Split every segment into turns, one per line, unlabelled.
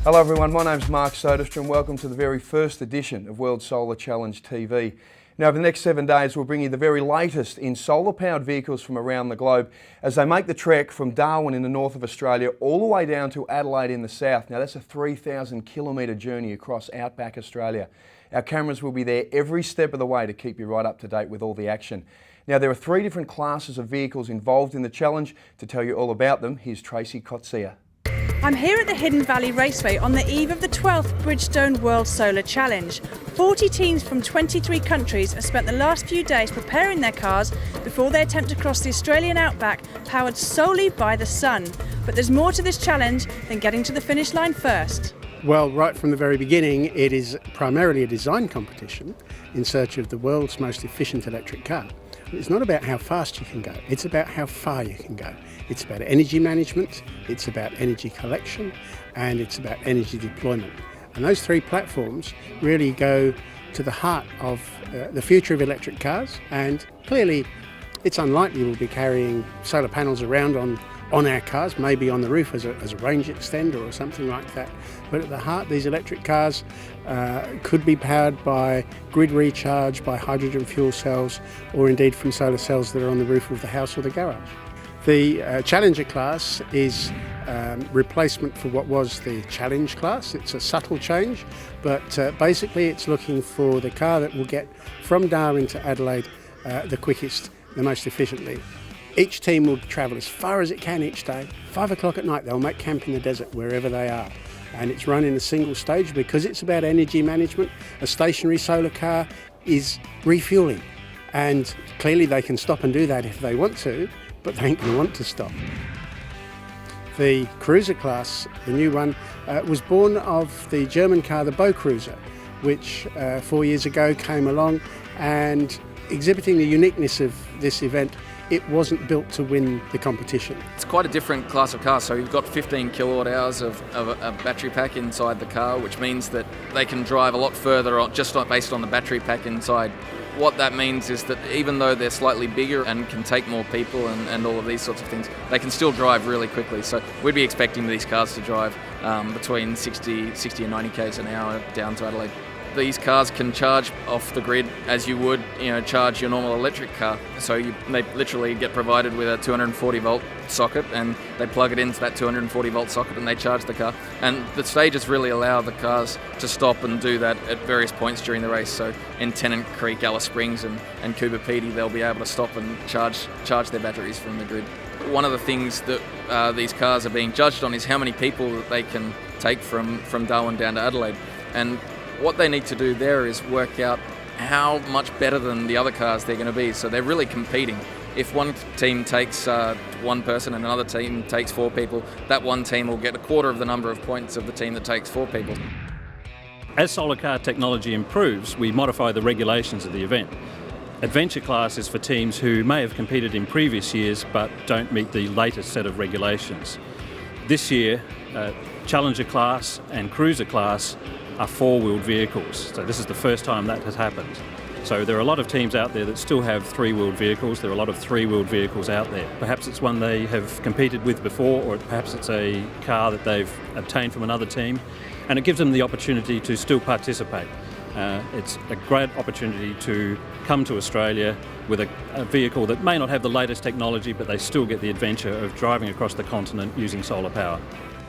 Hello everyone, my name's Mark Soderstrom. Welcome to the very first edition of World Solar Challenge TV. Now, over the next 7 days, we'll bring you the very latest in solar-powered vehicles from around the globe as they make the trek from Darwin in the north of Australia all the way down to Adelaide in the south. Now, that's a 3,000 kilometre journey across outback Australia. Our cameras will be there every step of the way to keep you right up to date with all the action. Now, there are 3 different classes of vehicles involved in the challenge. To tell you all about them, here's Tracy Kotsia.
I'm here at the Hidden Valley Raceway on the eve of the 12th Bridgestone World Solar Challenge. 40 teams from 23 countries have spent the last few days preparing their cars before they attempt to cross the Australian outback, powered solely by the sun. But there's more to this challenge than getting to the finish line first.
Well, right from the very beginning, it is primarily a design competition in search of the world's most efficient electric car. It's not about how fast you can go, it's about how far you can go. It's about energy management, it's about energy collection, and it's about energy deployment. And those 3 platforms really go to the heart of the future of electric cars, and clearly it's unlikely we'll be carrying solar panels around on our cars, maybe on the roof as a range extender or something like that. But at the heart, these electric cars could be powered by grid recharge, by hydrogen fuel cells, or indeed from solar cells that are on the roof of the house or the garage. The Challenger class is replacement for what was the Challenge class. It's a subtle change, but basically it's looking for the car that will get from Darwin to Adelaide the quickest, the most efficiently. Each team will travel as far as it can each day. 5 o'clock at night, they'll make camp in the desert wherever they are. And it's run in a single stage because it's about energy management. A stationary solar car is refuelling. And clearly they can stop and do that if they want to, but they ain't going to want to stop. The Cruiser class, the new one, was born of the German car, the Bow Cruiser, which 4 years ago came along, and exhibiting the uniqueness of this event, it wasn't built to win the competition.
It's quite a different class of car, so you've got 15 kilowatt hours of a battery pack inside the car, which means that they can drive a lot further just based on the battery pack inside. What that means is that even though they're slightly bigger and can take more people and all of these sorts of things, they can still drive really quickly. So we'd be expecting these cars to drive between 60 and 90 k's an hour down to Adelaide. These cars can charge off the grid as you would, charge your normal electric car. So they literally get provided with a 240 volt socket, and they plug it into that 240 volt socket and they charge the car. And the stages really allow the cars to stop and do that at various points during the race. So in Tennant Creek, Alice Springs and Coober Pedy, they'll be able to stop and charge their batteries from the grid. One of the things that these cars are being judged on is how many people that they can take from Darwin down to Adelaide. And what they need to do there is work out how much better than the other cars they're going to be. So they're really competing. If one team takes 1 person and another team takes 4 people, that one team will get a quarter of the number of points of the team that takes 4 people.
As solar car technology improves, we modify the regulations of the event. Adventure class is for teams who may have competed in previous years but don't meet the latest set of regulations. This year, Challenger class and Cruiser class are 4-wheeled vehicles. So this is the first time that has happened. So there are a lot of teams out there that still have 3-wheeled vehicles. There are a lot of 3-wheeled vehicles out there. Perhaps it's one they have competed with before, or perhaps it's a car that they've obtained from another team, and it gives them the opportunity to still participate. It's a great opportunity to come to Australia with a vehicle that may not have the latest technology, but they still get the adventure of driving across the continent using solar power.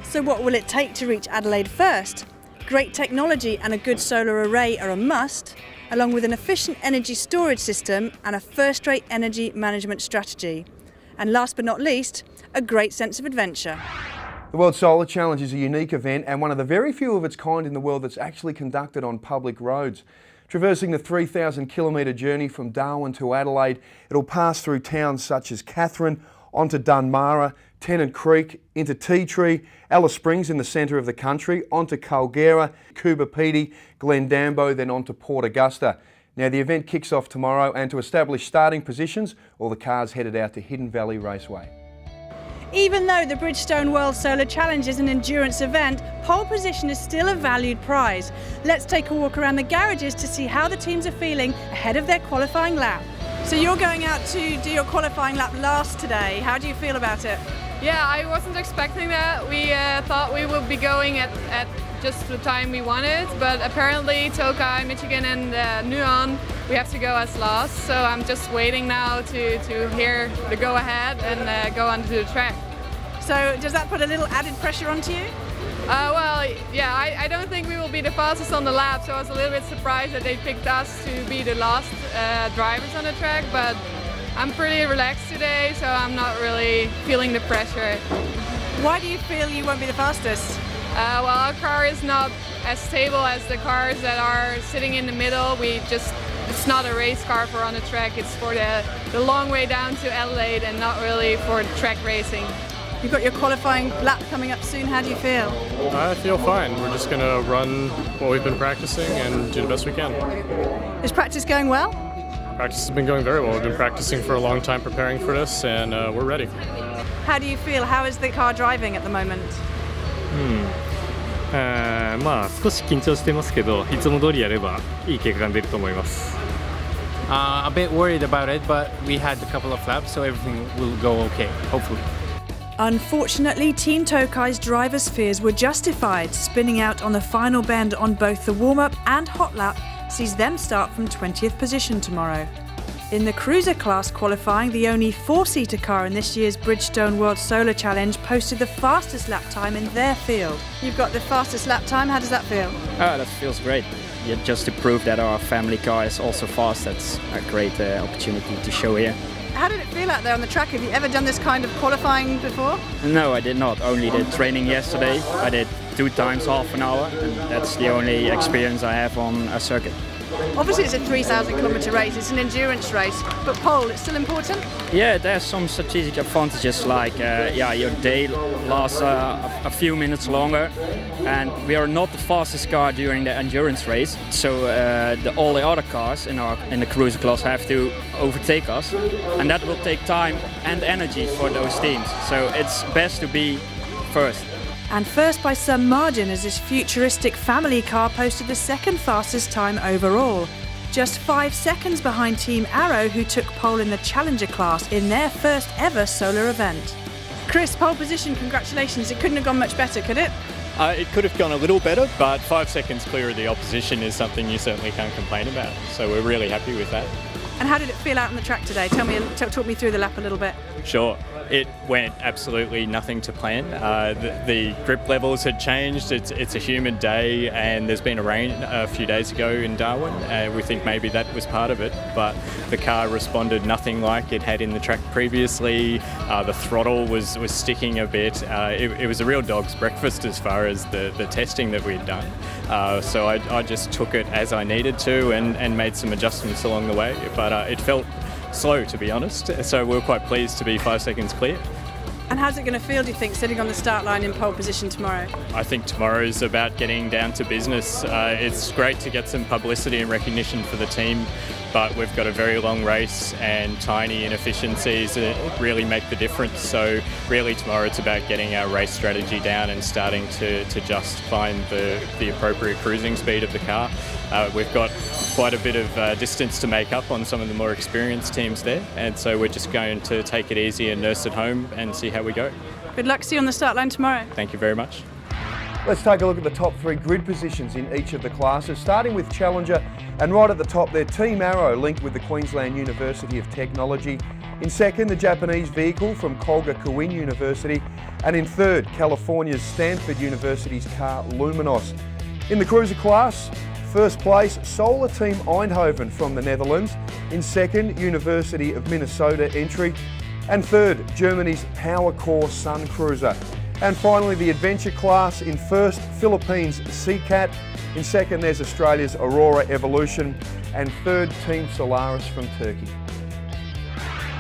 So what will it take to reach Adelaide first? Great technology and a good solar array are a must, along with an efficient energy storage system and a first-rate energy management strategy. And last but not least, a great sense of adventure.
The World Solar Challenge is a unique event and one of the very few of its kind in the world that's actually conducted on public roads. Traversing the 3,000 kilometre journey from Darwin to Adelaide, it'll pass through towns such as Katherine, onto Dunmara, Tennant Creek, into Tea Tree, Alice Springs in the centre of the country, onto Culgera, Coober Pedy, Glendambo, then onto Port Augusta. Now the event kicks off tomorrow, and to establish starting positions, all the cars headed out to Hidden Valley Raceway.
Even though the Bridgestone World Solar Challenge is an endurance event, pole position is still a valued prize. Let's take a walk around the garages to see how the teams are feeling ahead of their qualifying lap. So you're going out to do your qualifying lap last today. How do you feel about it?
Yeah, I wasn't expecting that. We thought we would be going at just the time we wanted, but apparently Tokai, Michigan and Nuon, we have to go as last. So I'm just waiting now to hear the go ahead and go onto the track.
So does that put a little added pressure onto you?
Well, yeah, I don't think we will be the fastest on the lap, so I was a little bit surprised that they picked us to be the last drivers on the track, but I'm pretty relaxed today, so I'm not really feeling the pressure.
Why do you feel you won't be the fastest?
Well, our car is not as stable as the cars that are sitting in the middle. It's not a race car for on the track, it's for the long way down to Adelaide and not really for track racing.
You've got your qualifying lap coming up soon. How do you feel?
I feel fine. We're just going to run what we've been practicing and do the best we can.
Is practice going well?
Practice has been going very well. We've been practicing for a long time preparing for this, and we're ready.
How do you feel? How is the car driving at the moment?
まあ少し緊張してますけど、いつも通りやればいい結果が出ると思います。
A bit worried about it, but we had a couple of laps, so everything will go okay, hopefully.
Unfortunately, Team Tokai's drivers' fears were justified. Spinning out on the final bend on both the warm-up and hot lap sees them start from 20th position tomorrow. In the cruiser class qualifying, the only four-seater car in this year's Bridgestone World Solar Challenge posted the fastest lap time in their field. You've got the fastest lap time. How does that feel?
That feels great. Yeah, just to prove that our family car is also fast, that's a great opportunity to show here.
How did it feel out there on the track? Have you ever done this kind of qualifying before?
No, I did not. Only did training yesterday. I did 2 times half an hour, and that's the only experience I have on a circuit.
Obviously it's a 3,000 kilometre race, it's an endurance race, but pole, it's still important?
Yeah, there's some strategic advantages like your day lasts a few minutes longer, and we are not the fastest car during the endurance race, so all the other cars in the cruiser class have to overtake us, and that will take time and energy for those teams, so it's best to be first.
And first by some margin, as this futuristic family car posted the second fastest time overall. Just 5 seconds behind Team Arrow, who took pole in the Challenger class in their first ever solar event. Chris, pole position, congratulations. It couldn't have gone much better, could it?
It could have gone a little better, but 5 seconds clear of the opposition is something you certainly can't complain about. So we're really happy with that.
And how did it feel out on the track today? Talk me through the lap a little bit.
Sure. It went absolutely nothing to plan. The grip levels had changed. It's a humid day, and there's been a rain a few days ago in Darwin. We think maybe that was part of it, but the car responded nothing like it had in the track previously. The throttle was sticking a bit. It was a real dog's breakfast as far as the testing that we'd done. So I just took it as I needed to and made some adjustments along the way, but it felt slow, to be honest, so we're quite pleased to be 5 seconds clear.
And how's it going to feel, do you think, sitting on the start line in pole position tomorrow?
I think tomorrow's about getting down to business. It's great to get some publicity and recognition for the team, but we've got a very long race and tiny inefficiencies really make the difference. So really tomorrow it's about getting our race strategy down and starting to just find the appropriate cruising speed of the car. We've got quite a bit of distance to make up on some of the more experienced teams there, and so we're just going to take it easy and nurse it home and see how we go.
Good luck, see you on the start line tomorrow.
Thank you very much.
Let's take a look at the top 3 grid positions in each of the classes, starting with Challenger, and right at the top there, Team Arrow, linked with the Queensland University of Technology. In second, the Japanese vehicle from Kolga Kowin University, and in third, California's Stanford University's car Luminos. In the cruiser class, first place, Solar Team Eindhoven from the Netherlands. In second, University of Minnesota entry. And third, Germany's Power Core Sun Cruiser. And finally, the adventure class. In first, Philippines Seacat. In second, there's Australia's Aurora Evolution. And third, Team Solaris from Turkey.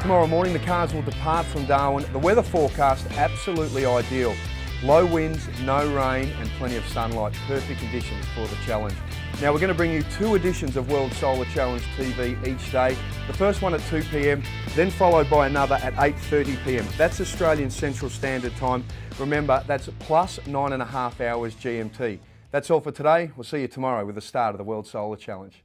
Tomorrow morning, the cars will depart from Darwin. The weather forecast, absolutely ideal. Low winds, no rain, and plenty of sunlight. Perfect conditions for the challenge. Now we're going to bring you 2 editions of World Solar Challenge TV each day. The first one at 2 p.m, then followed by another at 8:30 p.m. That's Australian Central Standard Time. Remember, that's plus 9.5 hours GMT. That's all for today. We'll see you tomorrow with the start of the World Solar Challenge.